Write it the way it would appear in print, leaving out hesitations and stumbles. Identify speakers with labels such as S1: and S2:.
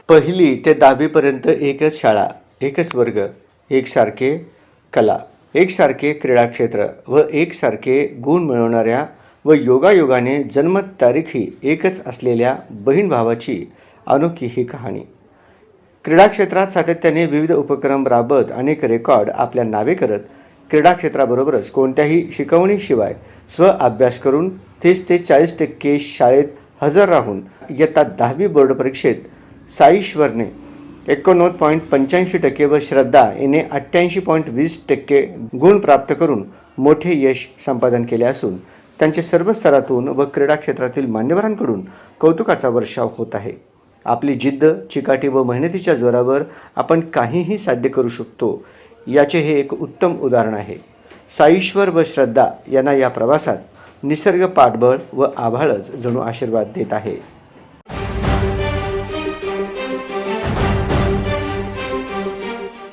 S1: पहिली ते 10वीपर्यंत एकच शाळा, एकच वर्ग, एकसारखे कला, एकसारखे क्रीडा क्षेत्र व एकसारखे गुण मिळवणाऱ्या व योगायोगाने जन्मतारीखही एकच असलेल्या बहीण भावाची अनोखी ही कहाणी. क्रीडा क्षेत्रात सातत्याने विविध उपक्रम राबत अनेक रेकॉर्ड आपल्या नावे करत क्रीडा क्षेत्राबरोबरच कोणत्याही शिकवणीशिवाय अभ्यास करून 30 ते 40% शाळेत हजर राहून इयत्ता 10वी बोर्ड परीक्षेत साईश्वरने 89.85% व श्रद्धा याने 88.20% गुण प्राप्त करून मोठे यश संपादन केले असून त्यांचे सर्व स्तरातून व क्रीडा क्षेत्रातील मान्यवरांकडून कौतुकाचा वर्षाव होत आहे. आपली जिद्द, चिकाटी व मेहनतीच्या जोरावर आपण काहीही साध्य करू शकतो याचे हे एक उत्तम उदाहरण आहे. साईश्वर व श्रद्धा यांना या प्रवासात निसर्ग पाठबळ व आभाळच जणू आशीर्वाद देत आहे.